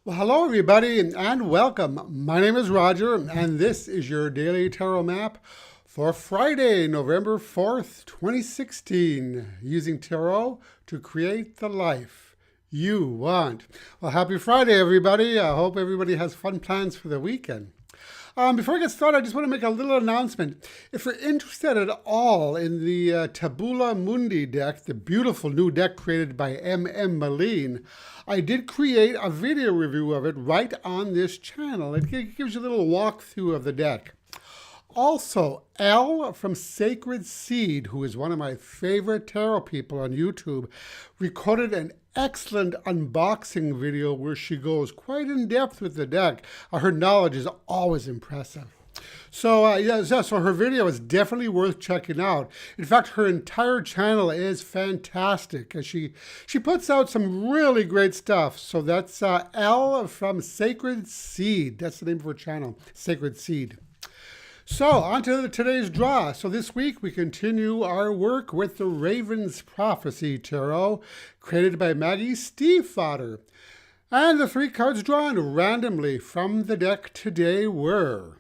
Well, hello, everybody, and welcome. My name is Roger, and this is your daily tarot map for Friday, November 4th, 2016, using tarot to create the life you want. Well, happy Friday, everybody. I hope everybody has fun plans for the weekend. Before I get started, I just want to make a little announcement. If you're interested at all in the Tabula Mundi deck, the beautiful new deck created by M.M. Moline, I did create a video review of it right on this channel. It gives you a little walkthrough of the deck. Also, Elle from Sacred Seed, who is one of my favorite tarot people on YouTube, recorded an excellent unboxing video where she goes quite in depth with the deck. Her knowledge is always impressive. So her video is definitely worth checking out. In fact, her entire channel is fantastic. She puts out some really great stuff. So that's Elle from Sacred Seed. That's the name of her channel, Sacred Seed. So, on to today's draw. So this week we continue our work with the Raven's Prophecy Tarot, created by Maggie Stiefvater. And the three cards drawn randomly from the deck today were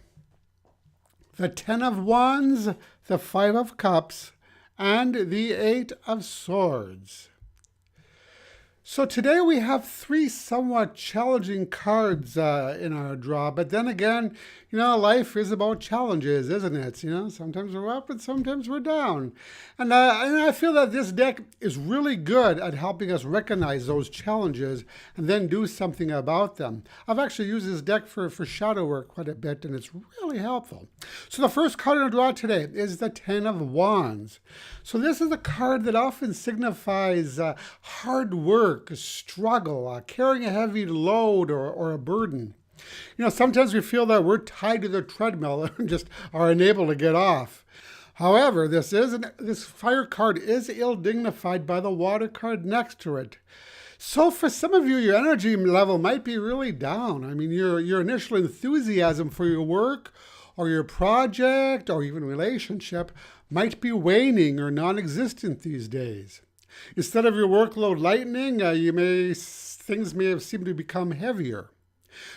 the Ten of Wands, the Five of Cups, and the Eight of Swords. So today we have three somewhat challenging cards in our draw, but then again, life is about challenges, isn't it? Sometimes we're up and sometimes we're down. And I feel that this deck is really good at helping us recognize those challenges and then do something about them. I've actually used this deck for shadow work quite a bit, and it's really helpful. So the first card in our draw today is the Ten of Wands. So this is a card that often signifies hard work, struggle, carrying a heavy load or a burden. Sometimes we feel that we're tied to the treadmill and just are unable to get off. However, this fire card is ill-dignified by the water card next to it. So for some of you, your energy level might be really down. I mean, your initial enthusiasm for your work or your project or even relationship might be waning or non-existent these days. Instead of your workload lightening, things may have seemed to become heavier.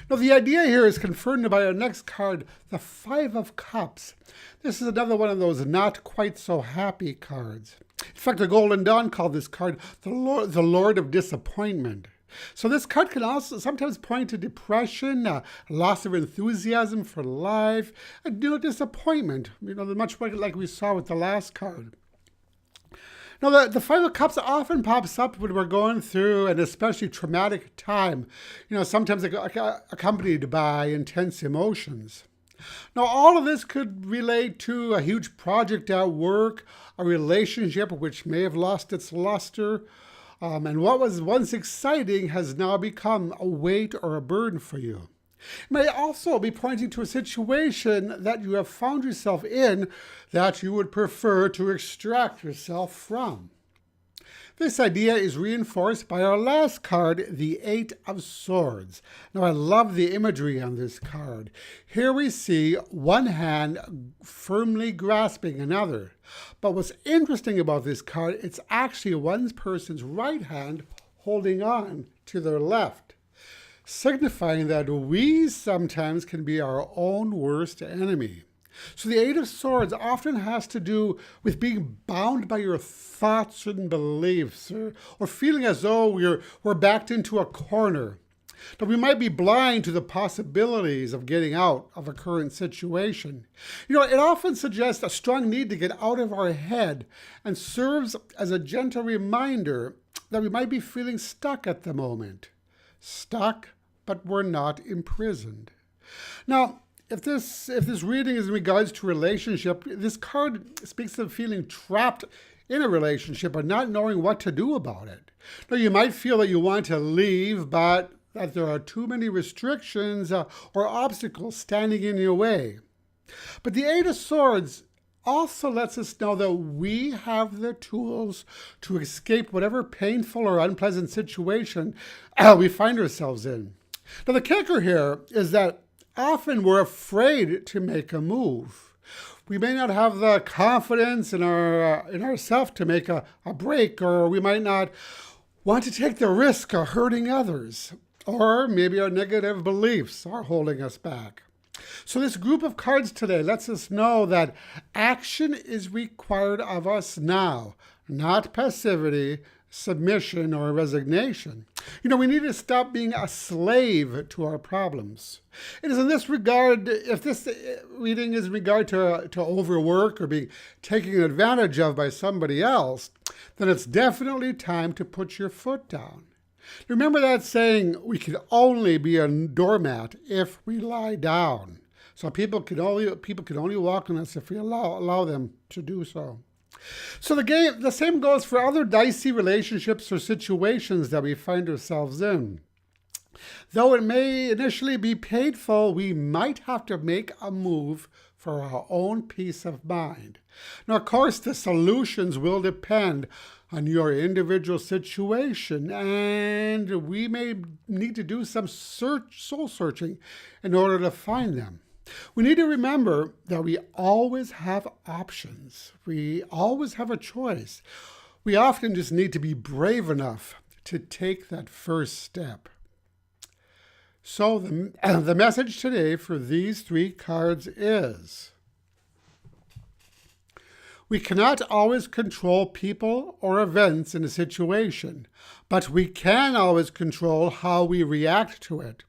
Now, the idea here is confirmed by our next card, the Five of Cups. This is another one of those not quite so happy cards. In fact, the Golden Dawn called this card the Lord of Disappointment. So this card can also sometimes point to depression, loss of enthusiasm for life, disappointment, much like we saw with the last card. Now, the Five of Cups often pops up when we're going through an especially traumatic time, sometimes accompanied by intense emotions. Now, all of this could relate to a huge project at work, a relationship which may have lost its luster, and what was once exciting has now become a weight or a burden for you. It may also be pointing to a situation that you have found yourself in that you would prefer to extract yourself from. This idea is reinforced by our last card, the Eight of Swords. Now, I love the imagery on this card. Here we see one hand firmly grasping another. But what's interesting about this card, it's actually one person's right hand holding on to their left, signifying that we sometimes can be our own worst enemy. So the Eight of Swords often has to do with being bound by your thoughts and beliefs, or feeling as though we're backed into a corner. That we might be blind to the possibilities of getting out of a current situation. It often suggests a strong need to get out of our head and serves as a gentle reminder that we might be feeling stuck at the moment. Stuck, but we're not imprisoned. Now, if this reading is in regards to relationship, this card speaks of feeling trapped in a relationship and not knowing what to do about it. Now, you might feel that you want to leave, but that there are too many restrictions or obstacles standing in your way. But the Eight of Swords also lets us know that we have the tools to escape whatever painful or unpleasant situation we find ourselves in. Now, the kicker here is that often we're afraid to make a move. We may not have the confidence in ourselves to make a break, or we might not want to take the risk of hurting others. Or maybe our negative beliefs are holding us back. So this group of cards today lets us know that action is required of us now, not passivity, submission, or resignation. We need to stop being a slave to our problems. It is in this regard, if this reading is in regard to overwork or being taken advantage of by somebody else, then it's definitely time to put your foot down. Remember that saying, we can only be a doormat if we lie down. So people can only walk on us if we allow them to do so. So the same goes for other dicey relationships or situations that we find ourselves in. Though it may initially be painful, we might have to make a move for our own peace of mind. Now, of course, the solutions will depend on your individual situation, and we may need to do some soul searching in order to find them. We need to remember that we always have options. We always have a choice. We often just need to be brave enough to take that first step. So the message today for these three cards is: we cannot always control people or events in a situation, but we can always control how we react to it.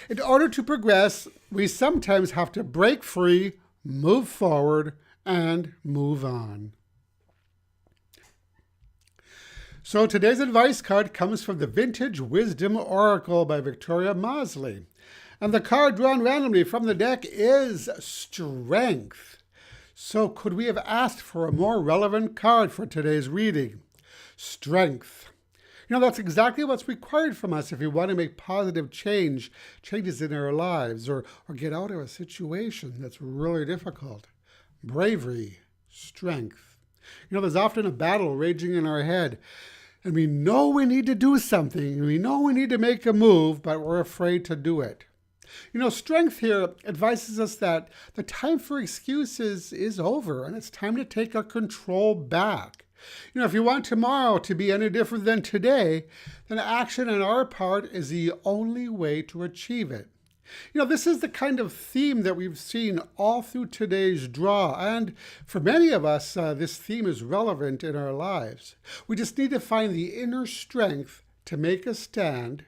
In order to progress, we sometimes have to break free, move forward, and move on. So today's advice card comes from the Vintage Wisdom Oracle by Victoria Mosley. And the card drawn randomly from the deck is Strength. So could we have asked for a more relevant card for today's reading? Strength. That's exactly what's required from us if we want to make positive changes in our lives, or get out of a situation that's really difficult. Bravery, strength. There's often a battle raging in our head, and we know we need to do something. We know we need to make a move, but we're afraid to do it. Strength here advises us that the time for excuses is over, and it's time to take our control back. If you want tomorrow to be any different than today, then action on our part is the only way to achieve it. This is the kind of theme that we've seen all through today's draw, and for many of us, this theme is relevant in our lives. We just need to find the inner strength to make a stand,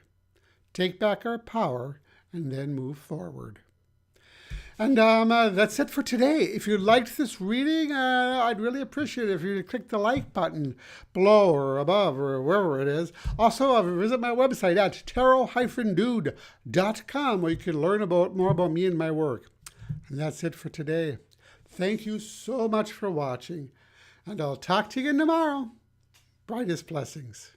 take back our power, and then move forward. And that's it for today. If you liked this reading, I'd really appreciate it if you click the like button below or above or wherever it is. Also, visit my website at tarot-dude.com, where you can learn more about me and my work. And that's it for today. Thank you so much for watching, and I'll talk to you again tomorrow. Brightest blessings.